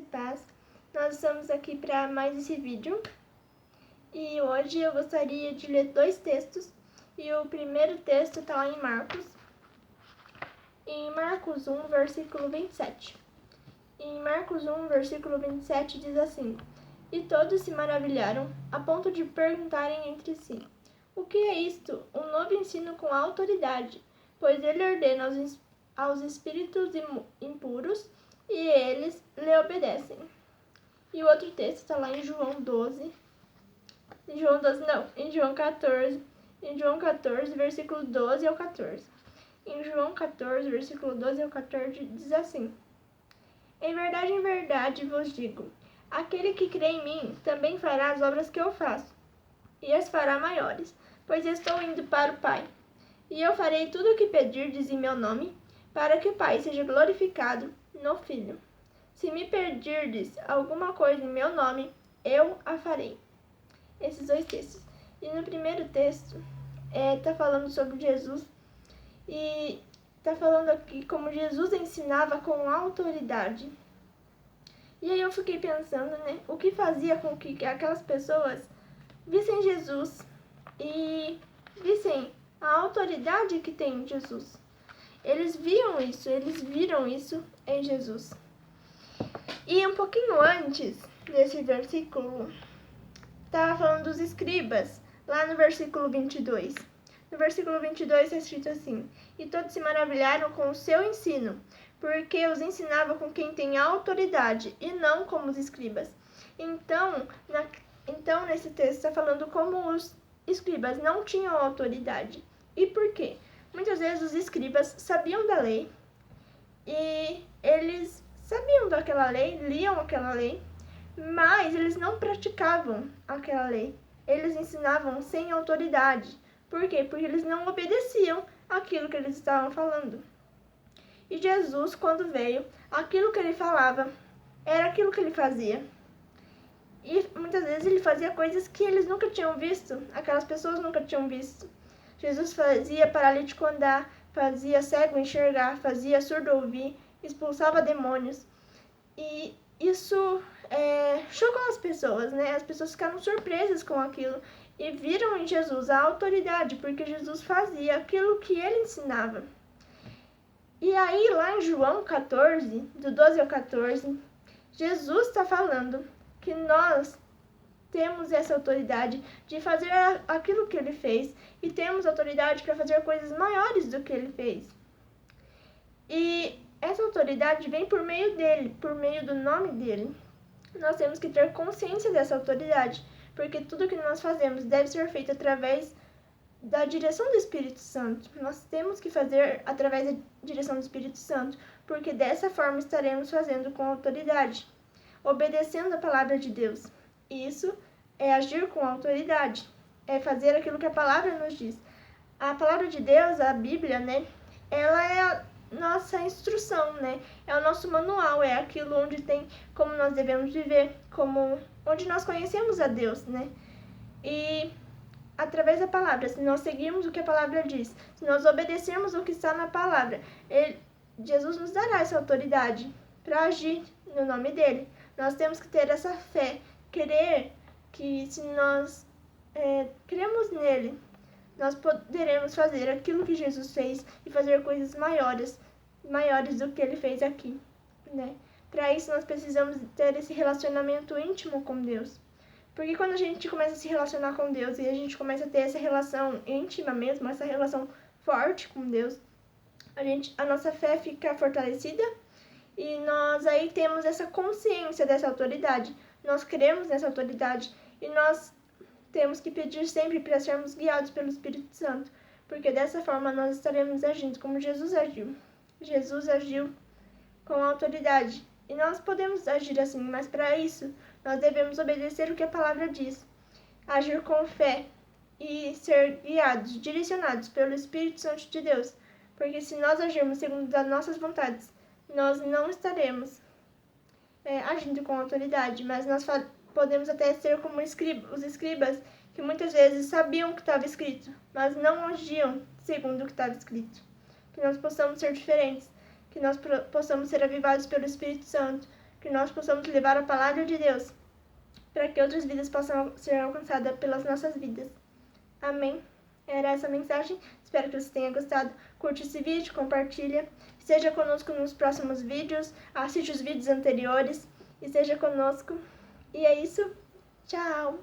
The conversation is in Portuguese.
paz. Nós estamos aqui para mais esse vídeo e hoje eu gostaria de ler dois textos e o primeiro texto está lá em Marcos 1, versículo 27. Em Marcos 1, versículo 27 diz assim: E todos se maravilharam, a ponto de perguntarem entre si: O que é isto? Um novo ensino com autoridade, pois ele ordena aos espíritos impuros e eles lhe obedecem. E o outro texto está lá em João 14. Em João 14, versículo 12 ao 14. Em João 14, versículo 12 ao 14, diz assim: em verdade vos digo, aquele que crê em mim também fará as obras que eu faço, e as fará maiores, pois estou indo para o Pai. E eu farei tudo o que pedirdes em meu nome, para que o Pai seja glorificado no Filho. Se me pedirdes alguma coisa em meu nome, eu a farei. Esses dois textos. E no primeiro texto, está falando sobre Jesus, e está falando aqui como Jesus ensinava com autoridade. E aí eu fiquei pensando, o que fazia com que aquelas pessoas vissem Jesus e vissem a autoridade que tem em Jesus. Eles viram isso em Jesus. E um pouquinho antes desse versículo, estava falando dos escribas, lá no versículo 22. No versículo 22 está escrito assim: E todos se maravilharam com o seu ensino, porque os ensinava com quem tem autoridade, e não como os escribas. Então nesse texto está falando como os escribas não tinham autoridade. E por quê? Muitas vezes os escribas sabiam da lei, e eles sabiam daquela lei, liam aquela lei, mas eles não praticavam aquela lei. Eles ensinavam sem autoridade. Por quê? Porque eles não obedeciam aquilo que eles estavam falando. E Jesus, quando veio, aquilo que ele falava era aquilo que ele fazia. E muitas vezes ele fazia coisas que eles nunca tinham visto, aquelas pessoas nunca tinham visto. Jesus fazia paralítico andar, fazia cego enxergar, fazia surdo ouvir, expulsava demônios. E isso chocou as pessoas, As pessoas ficaram surpresas com aquilo e viram em Jesus a autoridade, porque Jesus fazia aquilo que ele ensinava. E aí, lá em João 14, do 12 ao 14, Jesus está falando que nós temos essa autoridade de fazer aquilo que ele fez e temos autoridade para fazer coisas maiores do que ele fez. E essa autoridade vem por meio dele, por meio do nome dele. Nós temos que ter consciência dessa autoridade, porque tudo que nós fazemos deve ser feito através da direção do Espírito Santo. Nós temos que fazer através da direção do Espírito Santo, porque dessa forma estaremos fazendo com autoridade, obedecendo a palavra de Deus. Isso é agir com autoridade, é fazer aquilo que a palavra nos diz. A palavra de Deus, a Bíblia, ela é a nossa instrução, É o nosso manual, é aquilo onde tem como nós devemos viver, onde nós conhecemos a Deus, E através da palavra, se nós seguirmos o que a palavra diz, se nós obedecermos o que está na palavra, Jesus nos dará essa autoridade para agir no nome dele. Nós temos que ter essa fé, crer que se nós cremos nele, nós poderemos fazer aquilo que Jesus fez e fazer coisas maiores do que ele fez aqui, Para isso nós precisamos ter esse relacionamento íntimo com Deus. Porque quando a gente começa a se relacionar com Deus e a gente começa a ter essa relação íntima mesmo, essa relação forte com Deus, a nossa fé fica fortalecida e nós aí temos essa consciência dessa autoridade. Nós cremos nessa autoridade e nós temos que pedir sempre para sermos guiados pelo Espírito Santo, porque dessa forma nós estaremos agindo como Jesus agiu. Jesus agiu com autoridade. E nós podemos agir assim, mas para isso nós devemos obedecer o que a palavra diz, agir com fé e ser guiados, direcionados pelo Espírito Santo de Deus, porque se nós agirmos segundo as nossas vontades, nós não estaremos agindo com autoridade, mas nós podemos até ser como os escribas, que muitas vezes sabiam o que estava escrito, mas não agiam segundo o que estava escrito. Que nós possamos ser diferentes, que nós possamos ser avivados pelo Espírito Santo, que nós possamos levar a palavra de Deus, para que outras vidas possam ser alcançadas pelas nossas vidas. Amém. Era essa a mensagem. Espero que você tenha gostado. Curte esse vídeo, compartilha. Esteja conosco nos próximos vídeos. Assiste os vídeos anteriores. Esteja conosco. E é isso. Tchau!